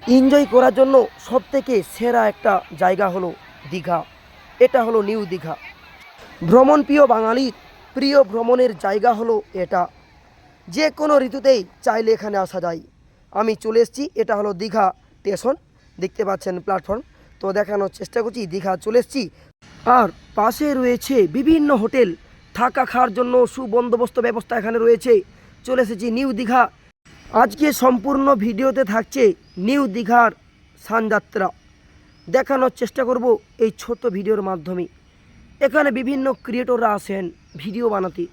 Enjoy করার জন্য সবথেকে সেরা একটা জায়গা হলো দীঘা। এটা হলো নিউ দীঘা। ভ্রমণ প্রিয় বাঙালির প্রিয় ভ্রমণের জায়গা হলো এটা। যে কোনো ঋতুতেই চাইলে এখানে আসা যায়। আমি চলে এসেছি, এটা হলো দীঘা স্টেশন, দেখতে পাচ্ছেন প্ল্যাটফর্ম। তো দেখানোর চেষ্টা করছি, দীঘা চলে এসেছি। আর পাশে রয়েছে বিভিন্ন হোটেল, থাকা খাওয়ার জন্য সুবন্দোবস্ত ব্যবস্থা এখানে রয়েছে। চলে এসেছি নিউ দীঘা। আজকে সম্পূর্ণ ভিডিওতে থাকছে নিউ দীঘার সানযাত্রা, দেখানোর চেষ্টা করব এই ছোট ভিডিওর মাধ্যমে। এখানে বিভিন্ন ক্রিয়েটররা আসেন ভিডিও বানাতে।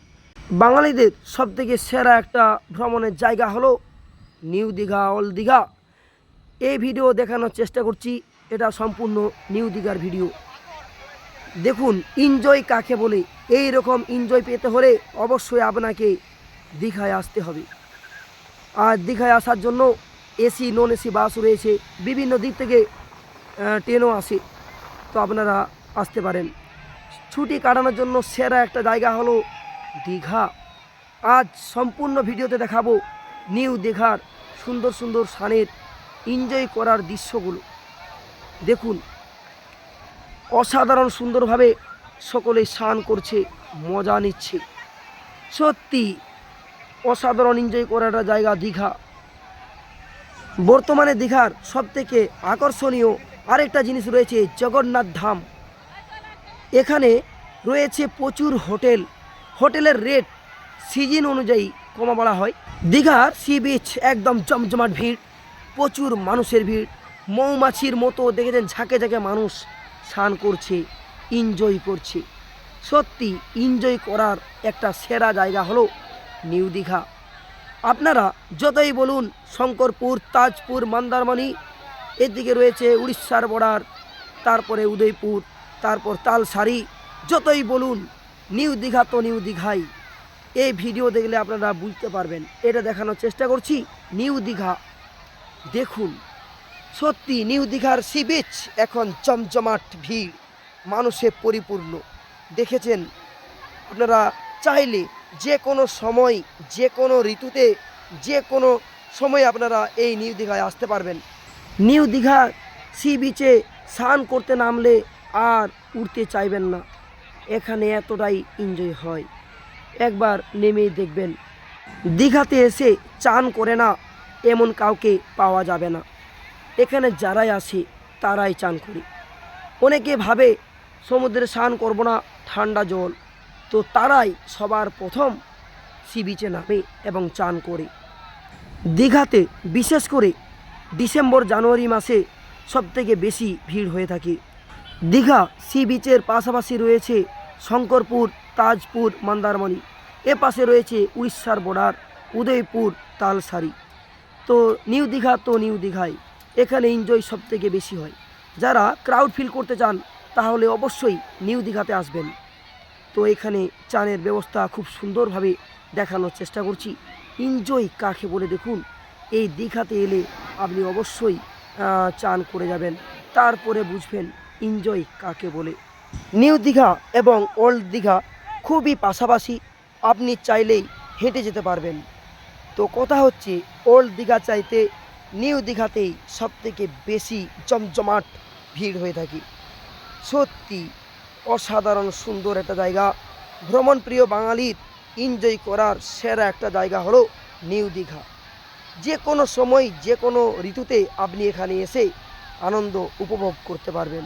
বাঙালিদের সবথেকে সেরা একটা ভ্রমণের জায়গা হলো নিউ দীঘা, ওল্ড দীঘা। এই ভিডিও দেখানোর চেষ্টা করছি, এটা সম্পূর্ণ নিউ দীঘার ভিডিও। দেখুন এনজয় কাকে বলে। এই রকম এনজয় পেতে হলে অবশ্যই আপনাকে দীঘায় আসতে হবে। আর দীঘায় আসার জন্য এসি নন এসি বাস রয়েছে, বিভিন্ন দিক থেকে ট্রেনও আসে। তো আপনারা আসতে পারেন। ছুটি কাটানোর জন্য সেরা একটা জায়গা হলো দীঘা। আজ সম্পূর্ণ ভিডিওতে দেখাবো নিউ দীঘার সুন্দর সুন্দর স্থানের এনজয় করার দৃশ্যগুলো। দেখুন অসাধারণ সুন্দরভাবে সকলে স্নান করছে, মজা নিচ্ছে। সত্যি অসাধারণ এনজয় করার একটা জায়গা দীঘা। বর্তমানে দীঘার সবথেকে আকর্ষণীয় আরেকটা জিনিস রয়েছে জগন্নাথ ধাম। এখানে রয়েছে প্রচুর হোটেল। হোটেলের রেট সিজন অনুযায়ী কমা বাড়া হয়। দীঘার সি বিচ একদম জমজমাট ভিড়, প্রচুর মানুষের ভিড়। মৌমাছির মতো দেখেছেন ঝাঁকে ঝাঁকে মানুষ স্নান করছে, এনজয় করছে। সত্যি এনজয় করার একটা সেরা জায়গা হলো নিউ দীঘা। আপনারা যতই বলুন শঙ্করপুর, তাজপুর, মন্দারমণি, এদিকে রয়েছে উড়িষ্যার বর্ডার, তারপরে উদয়পুর, তারপর তালসারি, যতই বলুন নিউ দীঘা তো নিউ দীঘাই। এই ভিডিও দেখলে আপনারা বুঝতে পারবেন। এটা দেখানোর চেষ্টা করছি নিউ দীঘা। দেখুন সত্যি নিউ দীঘার সি বিচ এখন জমজমাট ভিড়, মানুষে পরিপূর্ণ। দেখেছেন আপনারা চাইলে যে কোনো সময়, যে কোনো ঋতুতে, যে কোনো সময় আপনারা এই নিউ দীঘায় আসতে পারবেন। নিউ দীঘা সি বিচে স্নান করতে নামলে আর উঠতে চাইবেন না। এখানে এতটাই এনজয় হয়, একবার নেমেই দেখবেন। দীঘাতে এসে চান করে না এমন কাউকে পাওয়া যাবে না। এখানে যারাই আসে তারাই চান করে। অনেকে ভাবে সমুদ্রে স্নান করবো না, ঠান্ডা জল, তো তারাই সবার প্রথম সি বিচে নামে এবং চান করে। দীঘাতে বিশেষ করে ডিসেম্বর জানুয়ারি মাসে সবথেকে বেশি ভিড় হয়ে থাকে। দীঘা সি বিচের পাশাপাশি রয়েছে শঙ্করপুর, তাজপুর, মন্দারমণি। এ পাশে রয়েছে উড়িষ্যার বর্ডার, উদয়পুর, তালসারি। তো নিউ দীঘা তো নিউ দীঘায় এখানে এনজয় সবথেকে বেশি হয়। যারা ক্রাউড ফিল করতে চান তাহলে অবশ্যই নিউ দীঘাতে আসবেন। তো এখানে চানের ব্যবস্থা খুব সুন্দরভাবে দেখানোর চেষ্টা করছি। এনজয় কাকে বলে দেখুন, এই দীঘাতে এলে আপনি অবশ্যই চান করে যাবেন, তারপরে বুঝবেন এনজয় কাকে বলে। নিউ দীঘা এবং ওল্ড দীঘা খুবই পাশাপাশি, আপনি চাইলেই হেঁটে যেতে পারবেন। তো কথা হচ্ছে ওল্ড দীঘা চাইতে নিউ দীঘাতেই সবথেকে বেশি জমজমাট ভিড় হয়ে থাকে। সত্যি অসাধারণ সুন্দর একটা জায়গা। ভ্রমণপ্রিয় বাঙালির এনজয় করার সেরা একটা জায়গা হলো নিউ দীঘা। যে কোনো সময়, যে কোনো ঋতুতে আপনি এখানে এসে আনন্দ উপভোগ করতে পারবেন।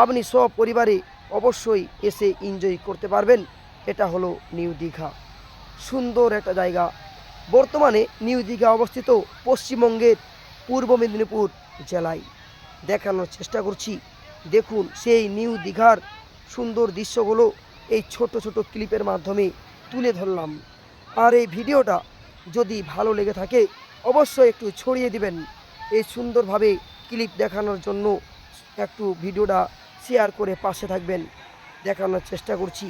আপনি সপরিবারে অবশ্যই এসে এনজয় করতে পারবেন। এটা হলো নিউ দীঘা, সুন্দর একটা জায়গা। বর্তমানে নিউ দীঘা অবস্থিত পশ্চিমবঙ্গের পূর্ব মেদিনীপুর জেলায়। দেখানোর চেষ্টা করছি। দেখুন সেই নিউ দীঘার সুন্দর দৃশ্যগুলো এই ছোট ছোট ক্লিপের মাধ্যমে তুলে ধরলাম। আর এই ভিডিওটা যদি ভালো লেগে থাকে অবশ্যই একটু ছড়িয়ে দিবেন। এই সুন্দরভাবে ক্লিপ দেখানোর জন্য একটু ভিডিওটা শেয়ার করে পাশে থাকবেন। দেখানোর চেষ্টা করছি।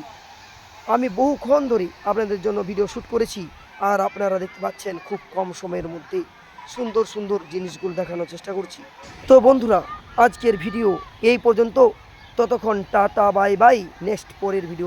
আমি বহুক্ষণ ধরে আপনাদের জন্য ভিডিও শ্যুট করেছি, আর আপনারা দেখতে পাচ্ছেন খুব কম সময়ের মধ্যে সুন্দর সুন্দর জিনিসগুলো দেখানোর চেষ্টা করছি। তো বন্ধুরা আজকের ভিডিও এই পর্যন্ত। ততক্ষণ টাটা বাই বাই, নেক্সট পরের ভিডিও।